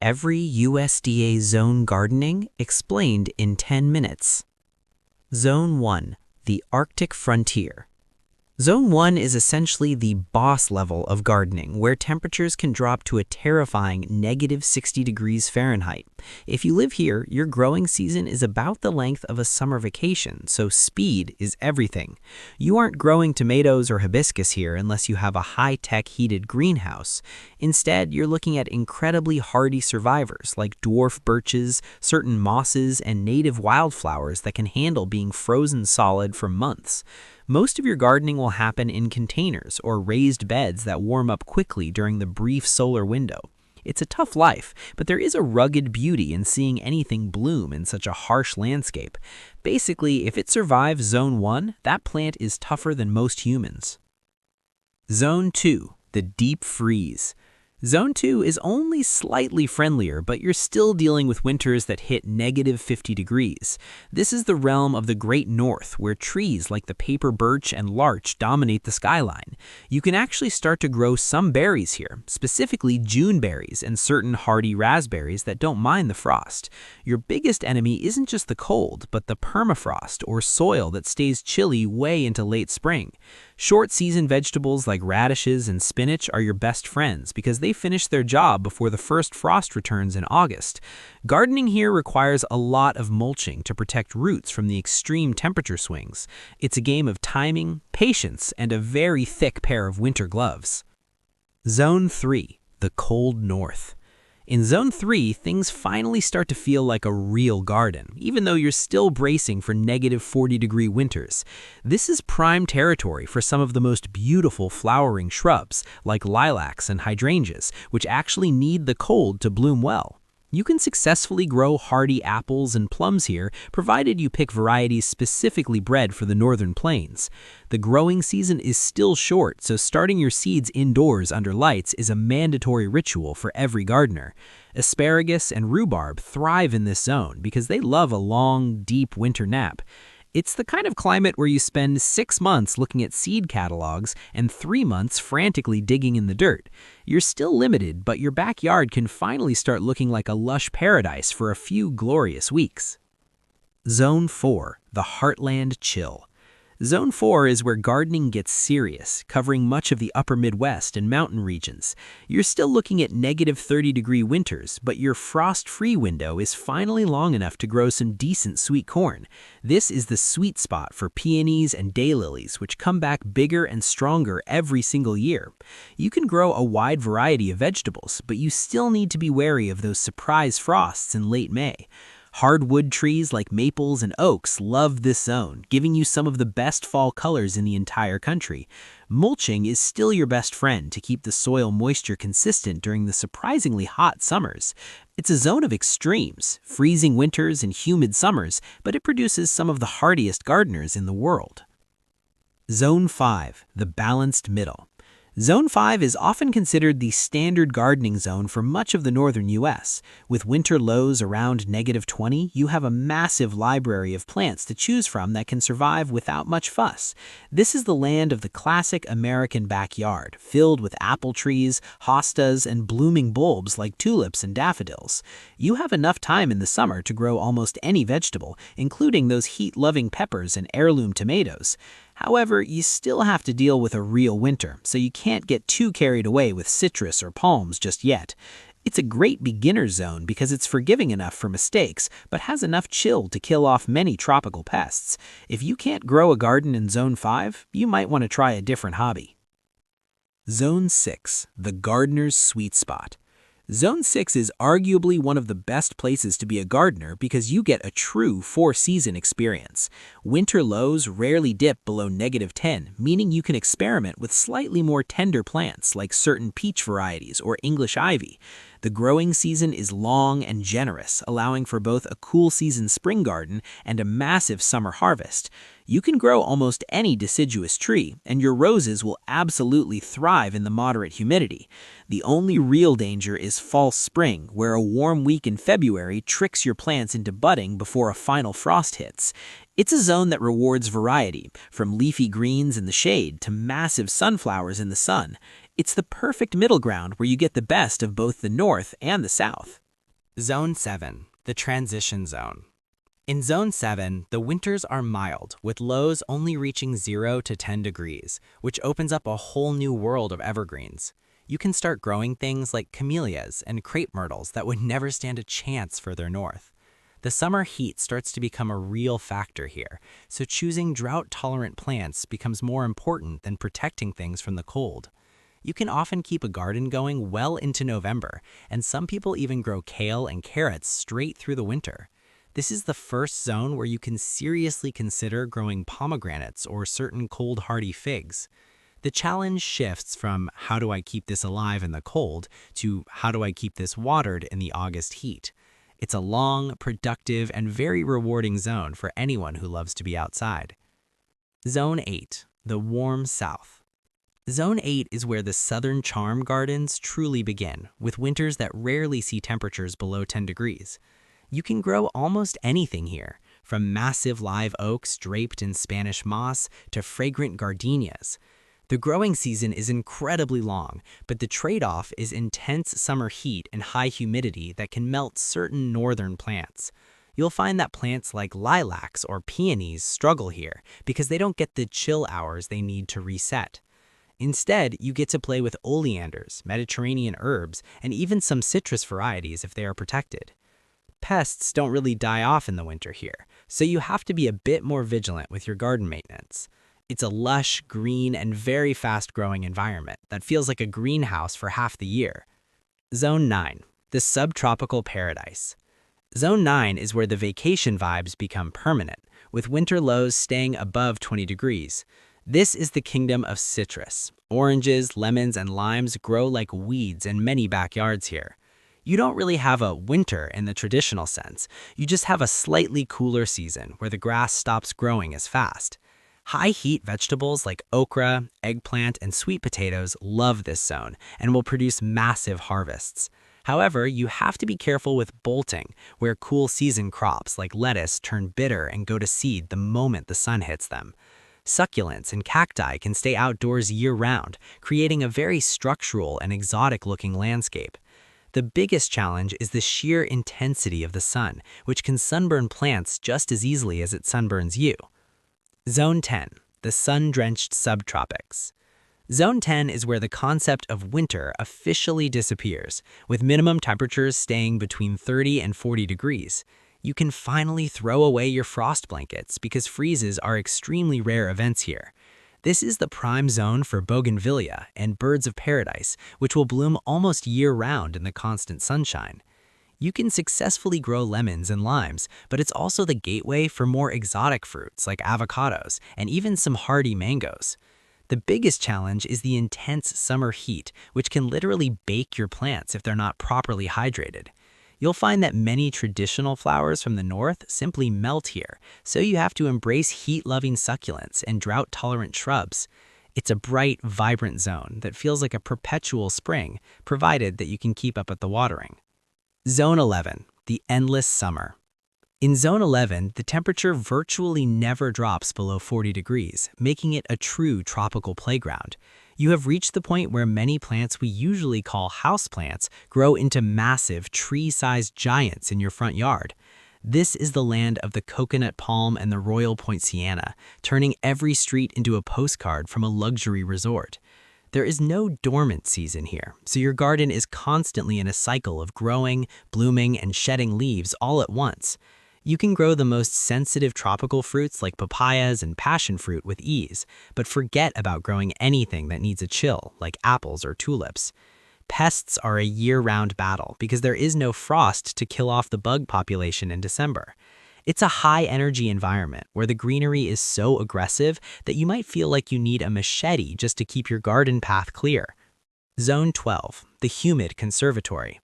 Every USDA zone gardening explained in 10 minutes. Zone 1, the Arctic Frontier. Zone 1 is essentially the boss level of gardening, where temperatures can drop to a terrifying -60 degrees Fahrenheit. If you live here, your growing season is about the length of a summer vacation, so speed is everything. You aren't growing tomatoes or hibiscus here unless you have a high-tech heated greenhouse. Instead, you're looking at incredibly hardy survivors like dwarf birches, certain mosses, and native wildflowers that can handle being frozen solid for months. Most of your gardening will happen in containers or raised beds that warm up quickly during the brief solar window. It's a tough life, but there is a rugged beauty in seeing anything bloom in such a harsh landscape. Basically, if it survives Zone 1, that plant is tougher than most humans. Zone 2, the Deep Freeze. Zone 2 is only slightly friendlier, but you're still dealing with winters that hit -50 degrees. This is the realm of the Great North, where trees like the paper birch and larch dominate the skyline. You can actually start to grow some berries here, specifically June berries and certain hardy raspberries that don't mind the frost. Your biggest enemy isn't just the cold, but the permafrost, or soil that stays chilly way into late spring. Short-season vegetables like radishes and spinach are your best friends because they finish their job before the first frost returns in August. Gardening here requires a lot of mulching to protect roots from the extreme temperature swings. It's a game of timing, patience, and a very thick pair of winter gloves. Zone 3, the Cold North. In Zone 3, things finally start to feel like a real garden, even though you're still bracing for -40-degree winters. This is prime territory for some of the most beautiful flowering shrubs, like lilacs and hydrangeas, which actually need the cold to bloom well. You can successfully grow hardy apples and plums here, provided you pick varieties specifically bred for the northern plains. The growing season is still short, so starting your seeds indoors under lights is a mandatory ritual for every gardener. Asparagus and rhubarb thrive in this zone because they love a long, deep winter nap. It's the kind of climate where you spend 6 months looking at seed catalogs and 3 months frantically digging in the dirt. You're still limited, but your backyard can finally start looking like a lush paradise for a few glorious weeks. Zone 4, the Heartland Chill. Zone 4 is where gardening gets serious, covering much of the upper Midwest and mountain regions. You're still looking at -30-degree winters, but your frost-free window is finally long enough to grow some decent sweet corn. This is the sweet spot for peonies and daylilies, which come back bigger and stronger every single year. You can grow a wide variety of vegetables, but you still need to be wary of those surprise frosts in late May. Hardwood trees like maples and oaks love this zone, giving you some of the best fall colors in the entire country. Mulching is still your best friend to keep the soil moisture consistent during the surprisingly hot summers. It's a zone of extremes, freezing winters and humid summers, but it produces some of the hardiest gardeners in the world. Zone 5, the Balanced Middle. Zone 5 is often considered the standard gardening zone for much of the northern U.S. With winter lows around -20, you have a massive library of plants to choose from that can survive without much fuss. This is the land of the classic American backyard, filled with apple trees, hostas, and blooming bulbs like tulips and daffodils. You have enough time in the summer to grow almost any vegetable, including those heat-loving peppers and heirloom tomatoes. However, you still have to deal with a real winter, so you can't get too carried away with citrus or palms just yet. It's a great beginner zone because it's forgiving enough for mistakes, but has enough chill to kill off many tropical pests. If you can't grow a garden in Zone 5, you might want to try a different hobby. Zone 6, the gardener's sweet spot. Zone 6 is arguably one of the best places to be a gardener because you get a true 4-season experience. Winter lows rarely dip below -10, meaning you can experiment with slightly more tender plants like certain peach varieties or English ivy. The growing season is long and generous, allowing for both a cool season spring garden and a massive summer harvest. You can grow almost any deciduous tree, and your roses will absolutely thrive in the moderate humidity. The only real danger is false spring, where a warm week in February tricks your plants into budding before a final frost hits. It's a zone that rewards variety, from leafy greens in the shade to massive sunflowers in the sun. It's the perfect middle ground where you get the best of both the north and the south. Zone 7, the transition zone. In Zone 7, the winters are mild, with lows only reaching 0 to 10 degrees, which opens up a whole new world of evergreens. You can start growing things like camellias and crepe myrtles that would never stand a chance further north. The summer heat starts to become a real factor here, so choosing drought-tolerant plants becomes more important than protecting things from the cold. You can often keep a garden going well into November, and some people even grow kale and carrots straight through the winter. This is the first zone where you can seriously consider growing pomegranates or certain cold-hardy figs. The challenge shifts from how do I keep this alive in the cold to how do I keep this watered in the August heat. It's a long, productive, and very rewarding zone for anyone who loves to be outside. Zone 8, the warm south. Zone 8 is where the southern charm gardens truly begin, with winters that rarely see temperatures below 10 degrees. You can grow almost anything here, from massive live oaks draped in Spanish moss to fragrant gardenias. The growing season is incredibly long, but the trade-off is intense summer heat and high humidity that can melt certain northern plants. You'll find that plants like lilacs or peonies struggle here because they don't get the chill hours they need to reset. Instead, you get to play with oleanders, Mediterranean herbs, and even some citrus varieties if they are protected. Pests don't really die off in the winter here, so you have to be a bit more vigilant with your garden maintenance. It's a lush, green, and very fast-growing environment that feels like a greenhouse for half the year. Zone 9, the subtropical paradise. Zone 9 is where the vacation vibes become permanent, with winter lows staying above 20 degrees. This is the kingdom of citrus. Oranges, lemons, and limes grow like weeds in many backyards here. You don't really have a winter in the traditional sense. You just have a slightly cooler season where the grass stops growing as fast. High-heat vegetables like okra, eggplant, and sweet potatoes love this zone and will produce massive harvests. However, you have to be careful with bolting, where cool season crops like lettuce turn bitter and go to seed the moment the sun hits them. Succulents and cacti can stay outdoors year-round, creating a very structural and exotic-looking landscape. The biggest challenge is the sheer intensity of the sun, which can sunburn plants just as easily as it sunburns you. Zone 10, the sun-drenched subtropics. Zone 10 is where the concept of winter officially disappears, with minimum temperatures staying between 30 and 40 degrees. You can finally throw away your frost blankets because freezes are extremely rare events here. This is the prime zone for bougainvillea and birds of paradise, which will bloom almost year-round in the constant sunshine. You can successfully grow lemons and limes, but it's also the gateway for more exotic fruits like avocados and even some hardy mangoes. The biggest challenge is the intense summer heat, which can literally bake your plants if they're not properly hydrated. You'll find that many traditional flowers from the north simply melt here, so you have to embrace heat-loving succulents and drought-tolerant shrubs. It's a bright, vibrant zone that feels like a perpetual spring, provided that you can keep up with the watering. Zone 11, the endless summer. In Zone 11, the temperature virtually never drops below 40 degrees, making it a true tropical playground. You have reached the point where many plants we usually call houseplants grow into massive, tree-sized giants in your front yard. This is the land of the coconut palm and the royal poinciana, turning every street into a postcard from a luxury resort. There is no dormant season here, so your garden is constantly in a cycle of growing, blooming, and shedding leaves all at once. You can grow the most sensitive tropical fruits like papayas and passion fruit with ease, but forget about growing anything that needs a chill, like apples or tulips. Pests are a year-round battle because there is no frost to kill off the bug population in December. It's a high-energy environment where the greenery is so aggressive that you might feel like you need a machete just to keep your garden path clear. Zone 12, the humid conservatory.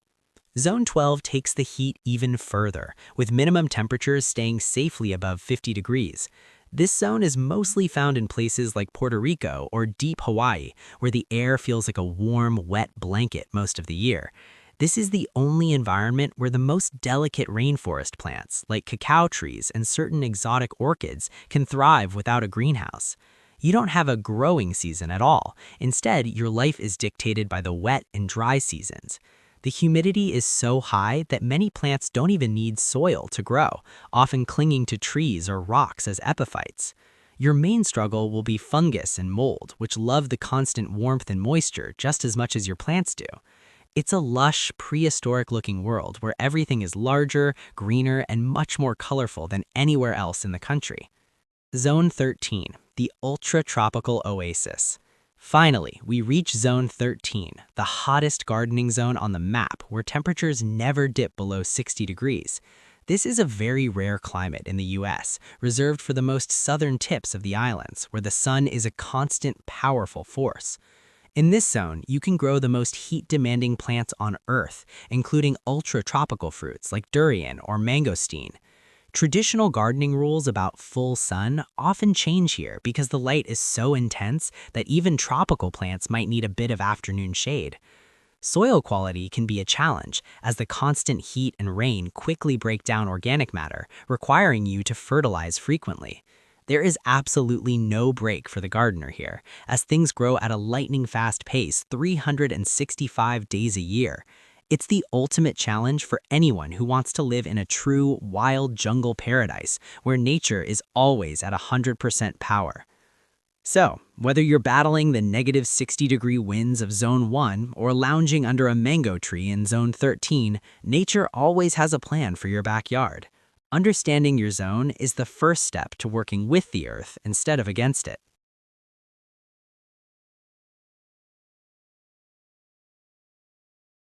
Zone 12 takes the heat even further, with minimum temperatures staying safely above 50 degrees. This zone is mostly found in places like Puerto Rico or deep Hawaii, where the air feels like a warm, wet blanket most of the year. This is the only environment where the most delicate rainforest plants, like cacao trees and certain exotic orchids, can thrive without a greenhouse. You don't have a growing season at all. Instead, your life is dictated by the wet and dry seasons. The humidity is so high that many plants don't even need soil to grow, often clinging to trees or rocks as epiphytes. Your main struggle will be fungus and mold, which love the constant warmth and moisture just as much as your plants do. It's a lush, prehistoric-looking world where everything is larger, greener, and much more colorful than anywhere else in the country. Zone 13, the ultra-tropical oasis. Finally, we reach Zone 13, the hottest gardening zone on the map where temperatures never dip below 60 degrees. This is a very rare climate in the US, reserved for the most southern tips of the islands, where the sun is a constant, powerful force. In this zone, you can grow the most heat-demanding plants on Earth, including ultra-tropical fruits like durian or mangosteen. Traditional gardening rules about full sun often change here because the light is so intense that even tropical plants might need a bit of afternoon shade. Soil quality can be a challenge, as the constant heat and rain quickly break down organic matter, requiring you to fertilize frequently. There is absolutely no break for the gardener here, as things grow at a lightning-fast pace 365 days a year. It's the ultimate challenge for anyone who wants to live in a true wild jungle paradise where nature is always at 100% power. So, whether you're battling the negative 60-degree winds of Zone 1 or lounging under a mango tree in Zone 13, nature always has a plan for your backyard. Understanding your zone is the first step to working with the Earth instead of against it.